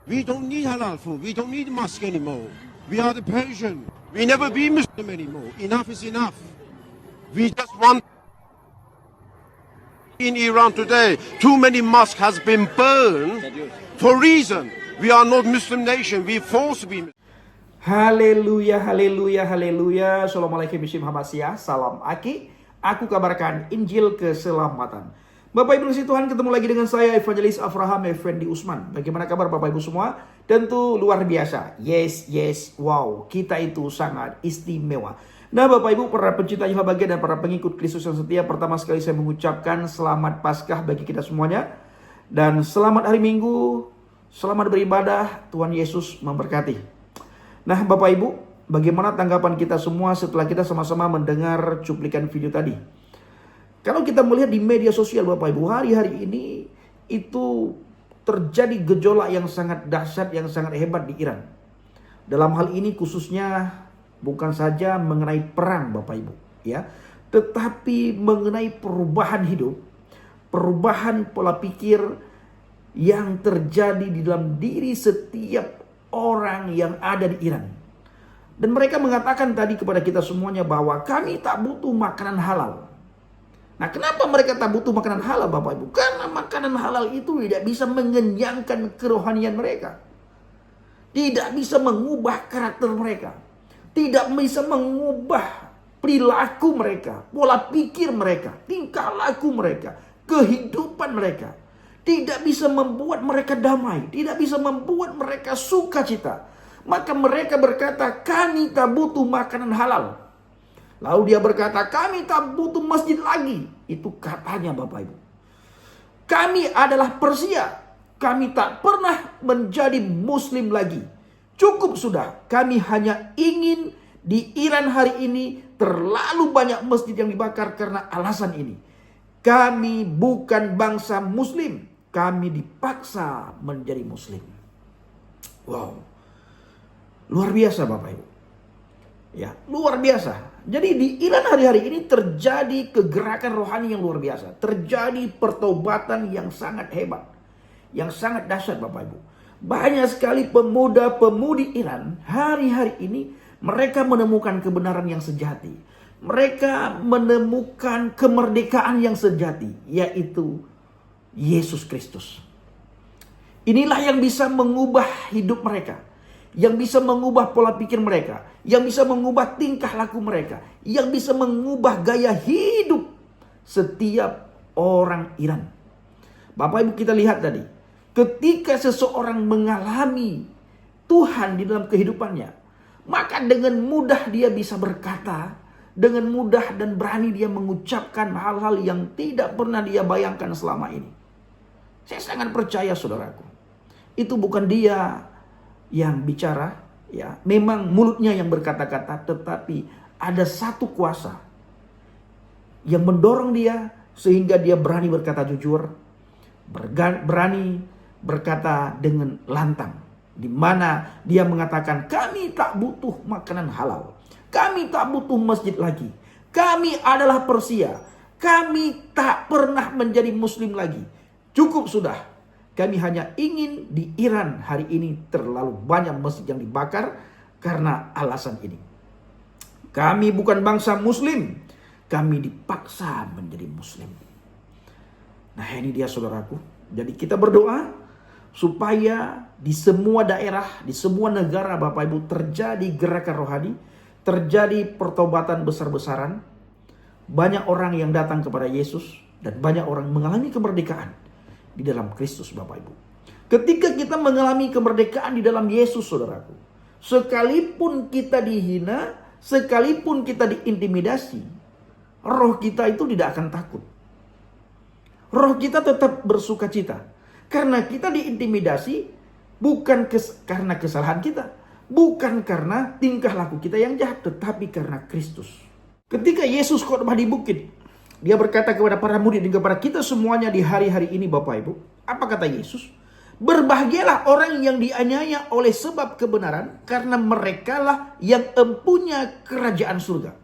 We don't need halal food. We don't need mosque anymore. We are the Persian. We never be Muslim anymore. Enough is enough. We just want in Iran today. Too many mosques has been burned for reason. We are not Muslim nation. We forced to be Muslim. Haleluya, haleluya, haleluya. Assalamualaikum warahmatullahi wabarakatuh. Salam Aki. Aku kabarkan Injil keselamatan. Bapak Ibu kasih Tuhan, ketemu lagi dengan saya Evangelis Avraham Effendi Usman. Bagaimana kabar Bapak Ibu semua? Tentu luar biasa. Yes, wow. Kita itu sangat istimewa. Nah Bapak Ibu, para pencinta Yehovah bagian dan para pengikut Kristus yang setia, pertama sekali saya mengucapkan selamat Paskah bagi kita semuanya. Dan selamat hari Minggu, selamat beribadah, Tuhan Yesus memberkati. Nah Bapak Ibu, bagaimana tanggapan kita semua setelah kita sama-sama mendengar cuplikan video tadi? Kalau kita melihat di media sosial Bapak Ibu, hari-hari ini itu terjadi gejolak yang sangat dahsyat, yang sangat hebat di Iran. Dalam hal ini khususnya bukan saja mengenai perang Bapak Ibu, ya, tetapi mengenai perubahan hidup, perubahan pola pikir yang terjadi di dalam diri setiap orang yang ada di Iran. Dan mereka mengatakan tadi kepada kita semuanya bahwa kami tak butuh makanan halal. Nah, kenapa mereka tak butuh makanan halal Bapak Ibu? Karena makanan halal itu tidak bisa mengenyangkan kerohanian mereka. Tidak bisa mengubah karakter mereka. Tidak bisa mengubah perilaku mereka, pola pikir mereka, tingkah laku mereka, kehidupan mereka. Tidak bisa membuat mereka damai, tidak bisa membuat mereka sukacita. Maka mereka berkata, kami tak butuh makanan halal. Lalu dia berkata, kami tak butuh masjid lagi. Itu katanya Bapak Ibu. Kami adalah Persia. Kami tak pernah menjadi Muslim lagi. Cukup sudah. Kami hanya ingin di Iran hari ini terlalu banyak masjid yang dibakar karena alasan ini. Kami bukan bangsa Muslim. Kami dipaksa menjadi Muslim. Wow. Luar biasa Bapak Ibu. Ya, luar biasa. Jadi di Iran hari-hari ini terjadi kegerakan rohani yang luar biasa. Terjadi pertobatan yang sangat hebat. Yang sangat dahsyat Bapak Ibu. Banyak sekali pemuda-pemudi Iran hari-hari ini mereka menemukan kebenaran yang sejati. Mereka menemukan kemerdekaan yang sejati, yaitu Yesus Kristus. Inilah yang bisa mengubah hidup mereka. Yang bisa mengubah pola pikir mereka, yang bisa mengubah tingkah laku mereka, yang bisa mengubah gaya hidup setiap orang Iran. Bapak Ibu kita lihat tadi, ketika seseorang mengalami Tuhan di dalam kehidupannya, maka dengan mudah dia bisa berkata, dengan mudah dan berani dia mengucapkan hal-hal yang tidak pernah dia bayangkan selama ini. Saya sangat percaya saudaraku, itu bukan dia yang bicara, ya, memang mulutnya yang berkata-kata, tetapi ada satu kuasa yang mendorong dia sehingga dia berani berkata jujur, berani berkata dengan lantang, di mana dia mengatakan kami tak butuh makanan halal, kami tak butuh masjid lagi, kami adalah Persia, kami tak pernah menjadi Muslim lagi, cukup sudah. Kami hanya ingin di Iran hari ini terlalu banyak masjid yang dibakar karena alasan ini. Kami bukan bangsa Muslim. Kami dipaksa menjadi Muslim. Nah ini dia saudaraku. Jadi kita berdoa supaya di semua daerah, di semua negara Bapak Ibu terjadi gerakan rohani. Terjadi pertobatan besar-besaran. Banyak orang yang datang kepada Yesus. Dan banyak orang mengalami kemerdekaan di dalam Kristus Bapak Ibu. Ketika kita mengalami kemerdekaan di dalam Yesus saudaraku, sekalipun kita dihina, sekalipun kita diintimidasi, roh kita itu tidak akan takut. Roh kita tetap bersukacita. Karena kita diintimidasi bukan karena kesalahan kita, bukan karena tingkah laku kita yang jahat, tetapi karena Kristus. Ketika Yesus khotbah di bukit, dia berkata kepada para murid dan kepada kita semuanya di hari-hari ini Bapak Ibu. Apa kata Yesus? Berbahagialah orang yang dianiaya oleh sebab kebenaran, karena merekalah yang empunya kerajaan surga.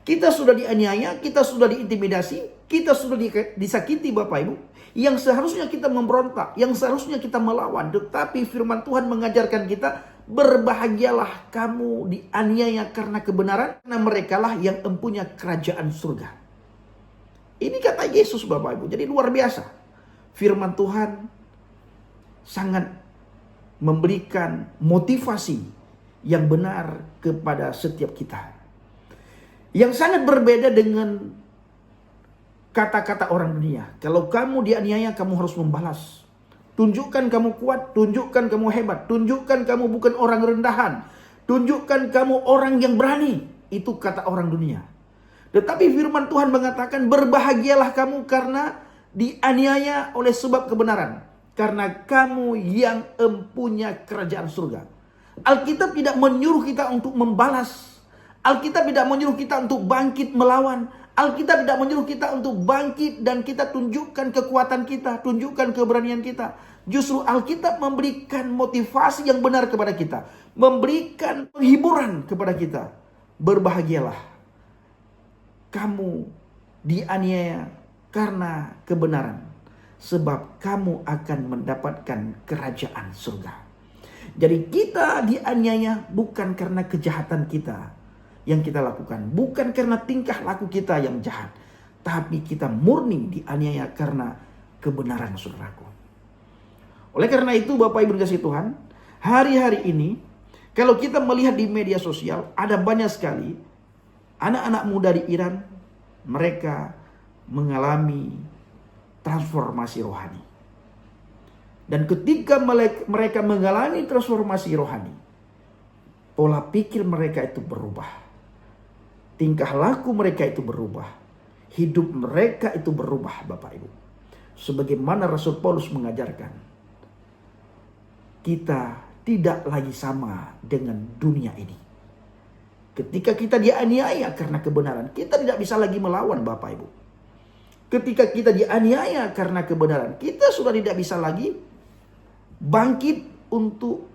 Kita sudah dianiaya, kita sudah diintimidasi, kita sudah disakiti Bapak Ibu. Yang seharusnya kita memberontak, yang seharusnya kita melawan. Tetapi firman Tuhan mengajarkan kita, berbahagialah kamu dianiaya karena kebenaran, karena merekalah yang empunya kerajaan surga. Ini kata Yesus Bapak Ibu. Jadi luar biasa. Firman Tuhan sangat memberikan motivasi yang benar kepada setiap kita. Yang sangat berbeda dengan kata-kata orang dunia. Kalau kamu dianiaya, kamu harus membalas. Tunjukkan kamu kuat, tunjukkan kamu hebat, tunjukkan kamu bukan orang rendahan, tunjukkan kamu orang yang berani. Itu kata orang dunia. Tetapi firman Tuhan mengatakan, berbahagialah kamu karena dianiaya oleh sebab kebenaran, karena kamu yang empunya kerajaan surga. Alkitab tidak menyuruh kita untuk membalas. Alkitab tidak menyuruh kita untuk bangkit melawan. Alkitab tidak menyuruh kita untuk bangkit dan kita tunjukkan kekuatan kita, tunjukkan keberanian kita. Justru Alkitab memberikan motivasi yang benar kepada kita, memberikan penghiburan kepada kita. Berbahagialah kamu dianiaya karena kebenaran, sebab kamu akan mendapatkan kerajaan surga. Jadi kita dianiaya bukan karena kejahatan kita yang kita lakukan, bukan karena tingkah laku kita yang jahat, tapi kita murni dianiaya karena kebenaran, saudaraku. Oleh karena itu Bapak Ibu dikasihi Tuhan, hari-hari ini kalau kita melihat di media sosial, ada banyak sekali anak-anak muda di Iran, mereka mengalami transformasi rohani. Dan ketika mereka mengalami transformasi rohani, pola pikir mereka itu berubah. Tingkah laku mereka itu berubah. Hidup mereka itu berubah, Bapak Ibu. Sebagaimana Rasul Paulus mengajarkan, kita tidak lagi sama dengan dunia ini. Ketika kita dianiaya karena kebenaran, kita tidak bisa lagi melawan, Bapak Ibu. Ketika kita dianiaya karena kebenaran, kita sudah tidak bisa lagi bangkit untuk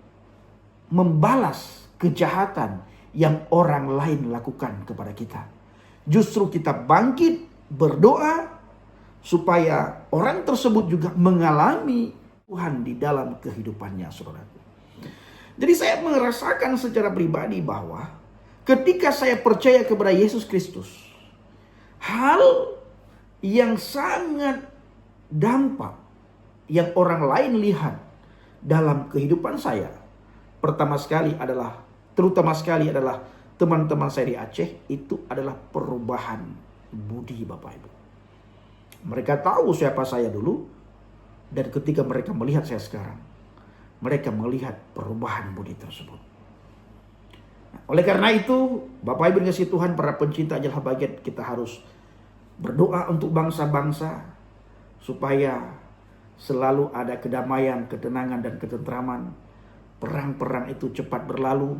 membalas kejahatan yang orang lain lakukan kepada kita. Justru kita bangkit berdoa supaya orang tersebut juga mengalami Tuhan di dalam kehidupannya, saudaraku. Jadi saya merasakan secara pribadi bahwa ketika saya percaya kepada Yesus Kristus, hal yang sangat dampak yang orang lain lihat dalam kehidupan saya, terutama sekali adalah teman-teman saya di Aceh, itu adalah perubahan budi, Bapak Ibu. Mereka tahu siapa saya dulu, dan ketika mereka melihat saya sekarang, mereka melihat perubahan budi tersebut. Nah, oleh karena itu, Bapak Ibu dikasihi Tuhan, para pencinta Ajaran Bagian, kita harus berdoa untuk bangsa-bangsa supaya selalu ada kedamaian, ketenangan, dan ketentraman. Perang-perang itu cepat berlalu,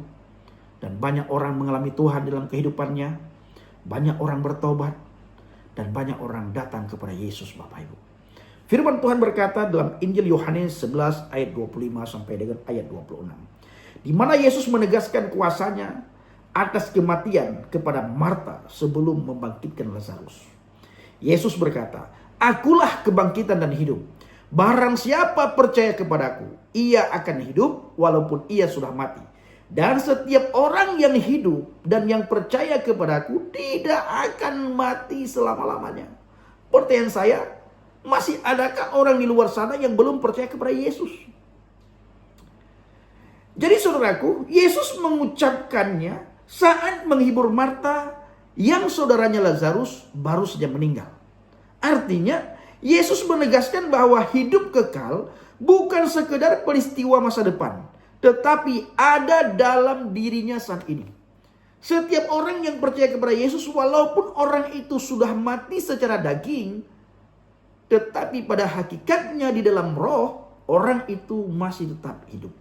dan banyak orang mengalami Tuhan dalam kehidupannya. Banyak orang bertobat, dan banyak orang datang kepada Yesus, Bapak Ibu. Firman Tuhan berkata dalam Injil Yohanes 11 ayat 25 sampai dengan ayat 26. Di mana Yesus menegaskan kuasanya atas kematian kepada Marta sebelum membangkitkan Lazarus. Yesus berkata, "Akulah kebangkitan dan hidup. Barang siapa percaya kepadaku, ia akan hidup walaupun ia sudah mati. Dan setiap orang yang hidup dan yang percaya kepadaku tidak akan mati selama-lamanya." Pertanyaan saya, masih adakah orang di luar sana yang belum percaya kepada Yesus? Jadi saudaraku, Yesus mengucapkannya saat menghibur Marta yang saudaranya Lazarus baru saja meninggal. Artinya, Yesus menegaskan bahwa hidup kekal bukan sekedar peristiwa masa depan, tetapi ada dalam dirinya saat ini. Setiap orang yang percaya kepada Yesus, walaupun orang itu sudah mati secara daging, tetapi pada hakikatnya di dalam roh, orang itu masih tetap hidup.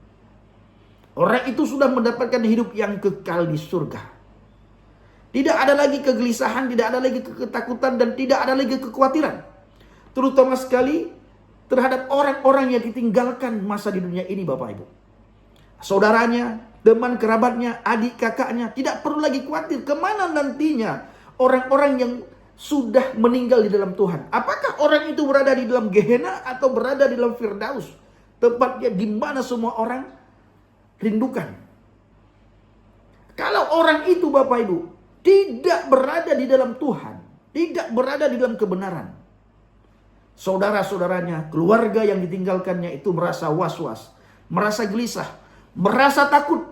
Orang itu sudah mendapatkan hidup yang kekal di surga. Tidak ada lagi kegelisahan, tidak ada lagi ketakutan, dan tidak ada lagi kekhawatiran. Terutama sekali terhadap orang-orang yang ditinggalkan masa di dunia ini, Bapak Ibu. Saudaranya, teman kerabatnya, adik kakaknya, tidak perlu lagi khawatir kemana nantinya orang-orang yang sudah meninggal di dalam Tuhan. Apakah orang itu berada di dalam Gehenna atau berada di dalam Firdaus? Tempatnya di mana semua orang rindukan. Kalau orang itu Bapak Ibu tidak berada di dalam Tuhan, tidak berada di dalam kebenaran, saudara-saudaranya, keluarga yang ditinggalkannya itu merasa was-was, merasa gelisah, merasa takut.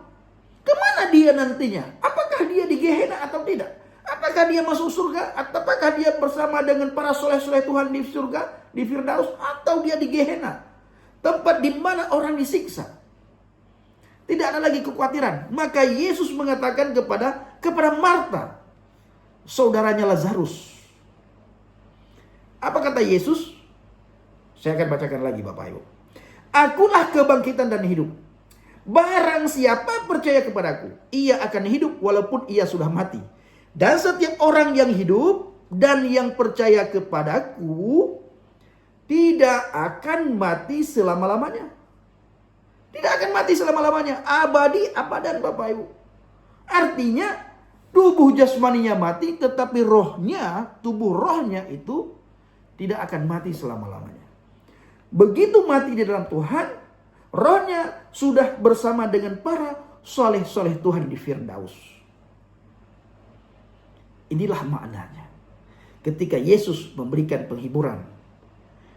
Kemana dia nantinya? Apakah dia di Gehenna atau tidak? Apakah dia masuk surga? Apakah dia bersama dengan para soleh-soleh Tuhan di surga, di Firdaus? Atau dia di Gehenna? Tempat di mana orang disiksa. Tidak ada lagi kekhawatiran. Maka Yesus mengatakan kepada Marta, saudaranya Lazarus. Apa kata Yesus? Saya akan bacakan lagi Bapak Ibu. Akulah kebangkitan dan hidup. Barang siapa percaya kepadaku, ia akan hidup walaupun ia sudah mati. Dan setiap orang yang hidup dan yang percaya kepadaku tidak akan mati selama-lamanya. Tidak akan mati selama-lamanya. Abadi abadan Bapak Ibu. Artinya tubuh jasmaninya mati, tetapi tubuh rohnya itu tidak akan mati selama-lamanya. Begitu mati di dalam Tuhan, rohnya sudah bersama dengan para soleh-soleh Tuhan di Firdaus. Inilah maknanya. Ketika Yesus memberikan penghiburan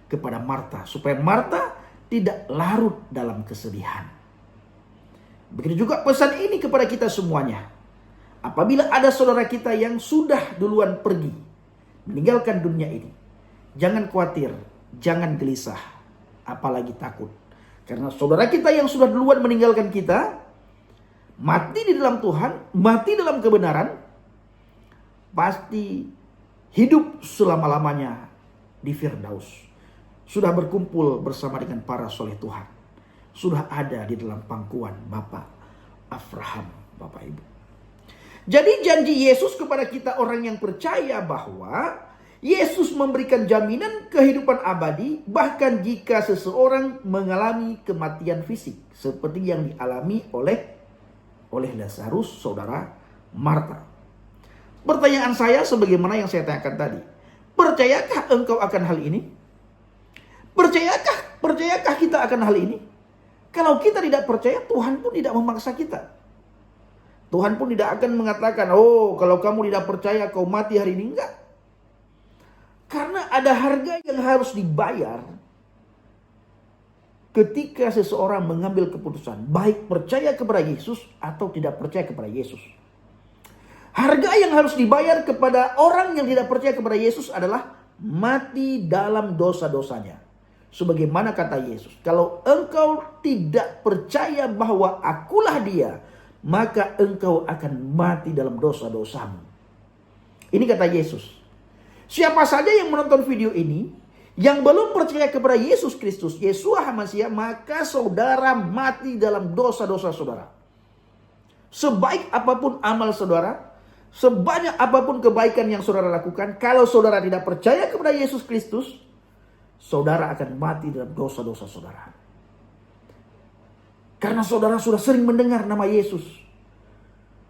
kepada Marta, supaya Marta tidak larut dalam kesedihan. Begitu juga pesan ini kepada kita semuanya. Apabila ada saudara kita yang sudah duluan pergi, meninggalkan dunia ini, jangan khawatir, jangan gelisah, apalagi takut. Karena saudara kita yang sudah duluan meninggalkan kita, mati di dalam Tuhan, mati dalam kebenaran, pasti hidup selama-lamanya di Firdaus. Sudah berkumpul bersama dengan para soleh Tuhan. Sudah ada di dalam pangkuan Bapak Abraham, Bapak Ibu. Jadi janji Yesus kepada kita orang yang percaya bahwa Yesus memberikan jaminan kehidupan abadi bahkan jika seseorang mengalami kematian fisik. Seperti yang dialami oleh Lazarus, saudara Marta. Pertanyaan saya sebagaimana yang saya tanyakan tadi. Percayakah engkau akan hal ini? Percayakah kita akan hal ini? Kalau kita tidak percaya, Tuhan pun tidak memaksa kita. Tuhan pun tidak akan mengatakan, oh kalau kamu tidak percaya kau mati hari ini. Enggak. Karena ada harga yang harus dibayar ketika seseorang mengambil keputusan. Baik percaya kepada Yesus atau tidak percaya kepada Yesus. Harga yang harus dibayar kepada orang yang tidak percaya kepada Yesus adalah mati dalam dosa-dosanya. Sebagaimana kata Yesus, kalau engkau tidak percaya bahwa akulah dia, maka engkau akan mati dalam dosa-dosamu. Ini kata Yesus. Siapa saja yang menonton video ini, yang belum percaya kepada Yesus Kristus, Yeshua HaMashiach, maka saudara mati dalam dosa-dosa saudara. Sebaik apapun amal saudara, sebanyak apapun kebaikan yang saudara lakukan, kalau saudara tidak percaya kepada Yesus Kristus, saudara akan mati dalam dosa-dosa saudara. Karena saudara sudah sering mendengar nama Yesus.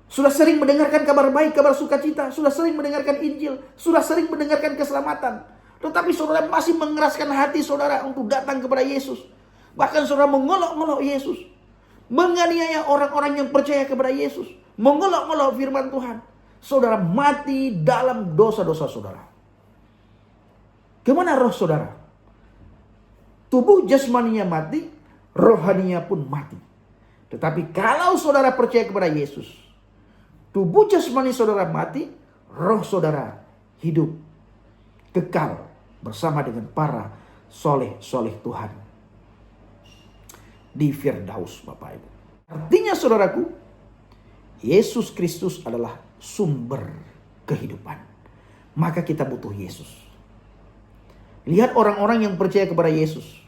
Sudah sering mendengarkan kabar baik, kabar sukacita. Sudah sering mendengarkan Injil. Sudah sering mendengarkan keselamatan. Tetapi saudara masih mengeraskan hati saudara untuk datang kepada Yesus. Bahkan saudara mengolok-olok Yesus. Menganiaya orang-orang yang percaya kepada Yesus. Mengolok-olok firman Tuhan. Saudara mati dalam dosa-dosa saudara. Kemana roh saudara? Tubuh jasmaninya mati, rohaninya pun mati. Tetapi kalau saudara percaya kepada Yesus, tubuh jasmani saudara mati, roh saudara hidup kekal bersama dengan para soleh-soleh Tuhan di Firdaus, Bapak Ibu. Artinya saudaraku, Yesus Kristus adalah sumber kehidupan. Maka kita butuh Yesus. Lihat orang-orang yang percaya kepada Yesus.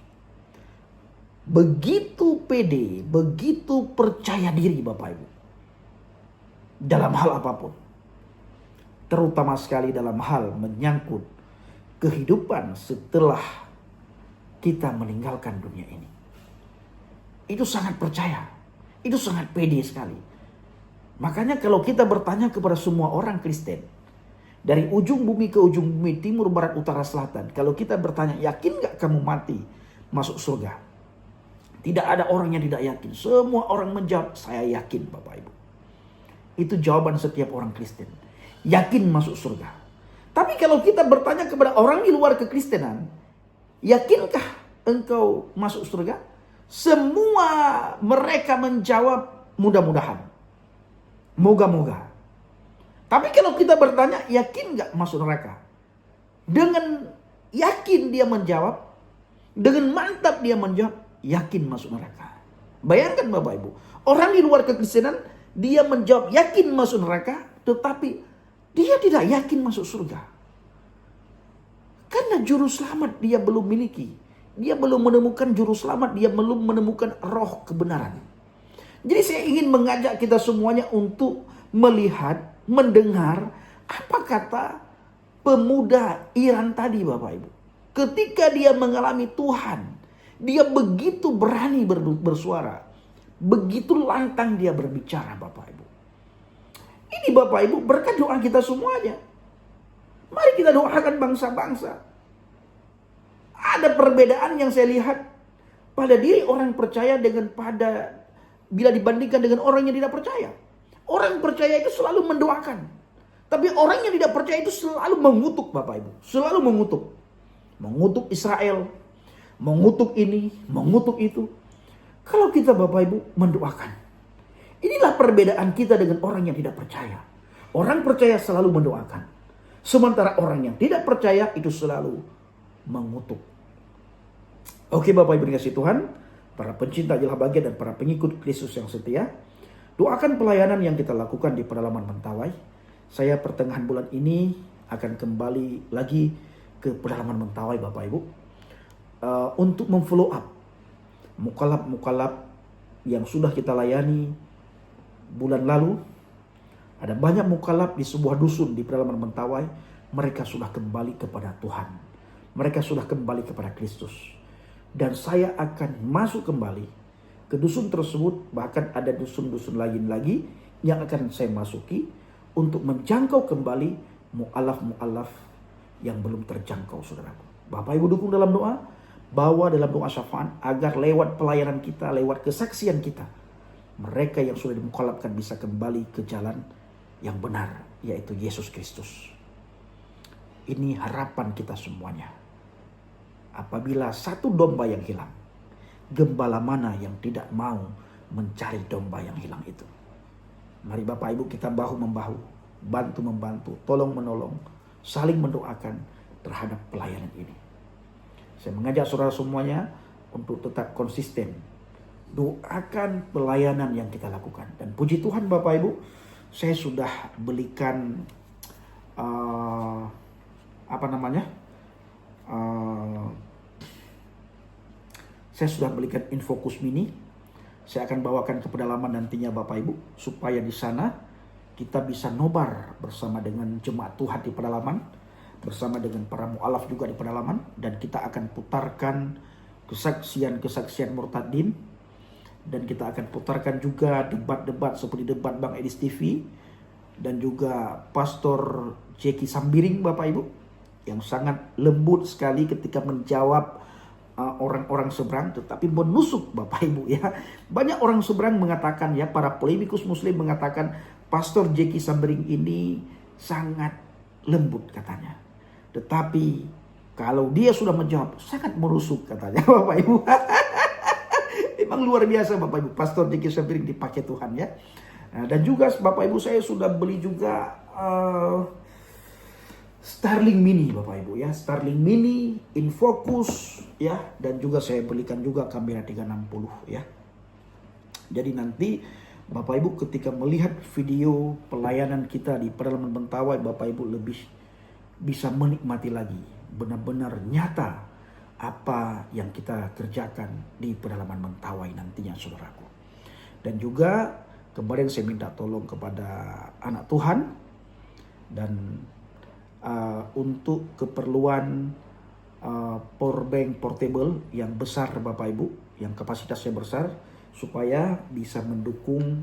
Begitu pede, begitu percaya diri Bapak Ibu. Dalam hal apapun. Terutama sekali dalam hal menyangkut kehidupan setelah kita meninggalkan dunia ini. Itu sangat percaya. Itu sangat pede sekali. Makanya kalau kita bertanya kepada semua orang Kristen, Dari ujung bumi ke ujung bumi, timur, barat, utara, selatan. Kalau kita bertanya, yakin gak kamu mati masuk surga? Tidak ada orang yang tidak yakin. Semua orang menjawab, saya yakin Bapak Ibu. Itu jawaban setiap orang Kristen. Yakin masuk surga. Tapi kalau kita bertanya kepada orang di luar kekristenan, yakinkah engkau masuk surga? Semua mereka menjawab mudah-mudahan. Moga-moga. Tapi kalau kita bertanya, yakin gak masuk neraka? Dengan yakin dia menjawab, dengan mantap dia menjawab, yakin masuk neraka. Bayangkan Bapak Ibu, orang di luar kekristenan, dia menjawab yakin masuk neraka, tetapi dia tidak yakin masuk surga. Karena juru selamat dia belum miliki. Dia belum menemukan juru selamat, dia belum menemukan roh kebenaran. Jadi saya ingin mengajak kita semuanya untuk melihat, mendengar apa kata pemuda Iran tadi Bapak Ibu. Ketika dia mengalami Tuhan, dia begitu berani bersuara. Begitu lantang dia berbicara Bapak Ibu. Ini Bapak Ibu berkat doa kita semuanya. Mari kita doakan bangsa-bangsa. Ada perbedaan yang saya lihat pada diri orang percaya dengan bila dibandingkan dengan orang yang tidak percaya. Orang percaya itu selalu mendoakan. Tapi orang yang tidak percaya itu selalu mengutuk Bapak Ibu. Selalu mengutuk. Mengutuk Israel. Mengutuk ini. Mengutuk itu. Kalau kita Bapak Ibu mendoakan. Inilah perbedaan kita dengan orang yang tidak percaya. Orang percaya selalu mendoakan. Sementara orang yang tidak percaya itu selalu mengutuk. Oke Bapak Ibu dikasih Tuhan. Para pencinta Jemaat Bahagia dan para pengikut Kristus yang setia. Doakan pelayanan yang kita lakukan di pedalaman Mentawai. Saya pertengahan bulan ini akan kembali lagi ke pedalaman Mentawai Bapak Ibu. Untuk memfollow up mukalab-mukalab yang sudah kita layani bulan lalu. Ada banyak mukalab di sebuah dusun di pedalaman Mentawai. Mereka sudah kembali kepada Tuhan. Mereka sudah kembali kepada Kristus. Dan saya akan masuk kembali ke dusun tersebut, bahkan ada dusun-dusun lain lagi yang akan saya masuki untuk menjangkau kembali mu'alaf-mu'alaf yang belum terjangkau saudaraku. Bapak Ibu dukung dalam doa, bawa dalam doa syafaat agar lewat pelayanan kita, lewat kesaksian kita, mereka yang sudah dimukalafkan bisa kembali ke jalan yang benar, yaitu Yesus Kristus. Ini harapan kita semuanya. Apabila satu domba yang hilang, gembala mana yang tidak mau mencari domba yang hilang itu? Mari Bapak Ibu kita bahu-membahu, bantu-membantu, tolong-menolong, saling mendoakan terhadap pelayanan ini. Saya mengajak saudara semuanya untuk tetap konsisten. Doakan pelayanan yang kita lakukan. Dan puji Tuhan Bapak Ibu, saya sudah belikan saya sudah belikan Infocus Mini. Saya akan bawakan ke pedalaman nantinya Bapak Ibu, supaya di sana kita bisa nobar bersama dengan jemaat Tuhan di pedalaman, bersama dengan para mu'alaf juga di pedalaman, dan kita akan putarkan kesaksian-kesaksian murtadin, dan kita akan putarkan juga debat-debat seperti debat Bang Edis TV, dan juga Pastor Jeki Sambiring Bapak Ibu, yang sangat lembut sekali ketika menjawab orang-orang seberang, tetapi menusuk Bapak Ibu ya. Banyak orang seberang mengatakan ya, para polemikus muslim mengatakan Pastor Jeki Sambiring ini sangat lembut katanya. Tetapi kalau dia sudah menjawab sangat menusuk katanya Bapak Ibu. Memang luar biasa Bapak Ibu, Pastor Jeki Sambiring dipakai Tuhan ya. Nah, dan juga Bapak Ibu saya sudah beli juga Starlink Mini Bapak Ibu ya, Starlink Mini, Infocus ya, dan juga saya belikan juga kamera 360 ya. Jadi nanti Bapak Ibu ketika melihat video pelayanan kita di pedalaman Mentawai, Bapak Ibu lebih bisa menikmati lagi benar-benar nyata apa yang kita kerjakan di pedalaman Mentawai nantinya saudaraku. Dan juga kemarin saya minta tolong kepada anak Tuhan dan untuk keperluan powerbank portable yang besar Bapak Ibu, yang kapasitasnya besar, supaya bisa mendukung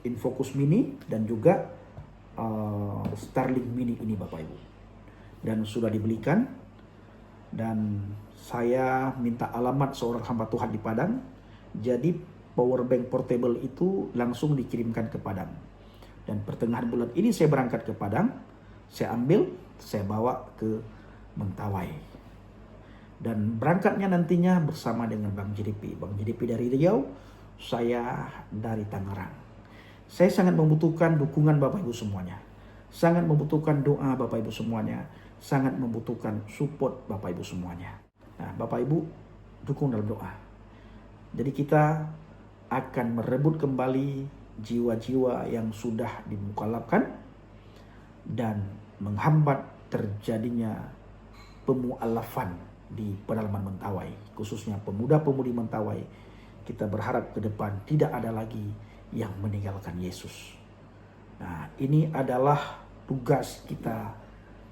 Infocus Mini dan juga Starlink Mini ini Bapak Ibu. Dan sudah dibelikan. Dan saya minta alamat seorang hamba Tuhan di Padang. Jadi power bank portable itu langsung dikirimkan ke Padang. Dan pertengahan bulan ini saya berangkat ke Padang. Saya ambil, saya bawa ke Mentawai. Dan berangkatnya nantinya bersama dengan Bang JDP. Bang JDP dari Riau, saya dari Tangerang. Saya sangat membutuhkan dukungan Bapak Ibu semuanya. Sangat membutuhkan doa Bapak Ibu semuanya. Sangat membutuhkan support Bapak Ibu semuanya. Nah, Bapak Ibu dukung dalam doa. Jadi kita akan merebut kembali jiwa-jiwa yang sudah dimukalafkan dan menghambat terjadinya pemualafan di pedalaman Mentawai, khususnya pemuda-pemudi Mentawai. Kita berharap ke depan tidak ada lagi yang meninggalkan Yesus. Nah, ini adalah tugas kita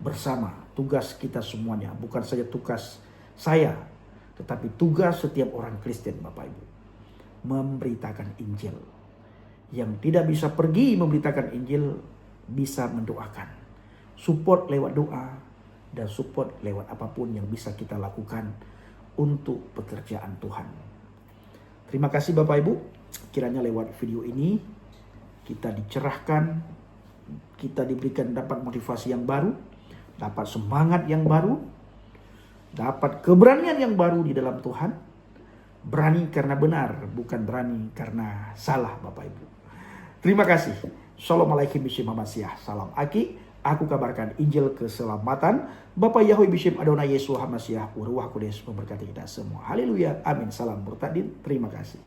bersama, tugas kita semuanya, bukan saja tugas saya, tetapi tugas setiap orang Kristen Bapak Ibu, memberitakan Injil. Yang tidak bisa pergi memberitakan Injil bisa mendoakan, support lewat doa, dan support lewat apapun yang bisa kita lakukan untuk pekerjaan Tuhan. Terima kasih Bapak Ibu, kiranya lewat video ini kita dicerahkan, kita diberikan dapat motivasi yang baru, dapat semangat yang baru, dapat keberanian yang baru di dalam Tuhan. Berani karena benar, bukan berani karena salah Bapak Ibu. Terima kasih. Shalom alaikum Bishim Hamasiah. Salam Aki. Aku kabarkan Injil keselamatan. Bapak Yahweh Bishim Adonai Yesus Hamasiah. Uruah Kudus memberkati kita semua. Haleluya. Amin. Salam Murtadin. Terima kasih.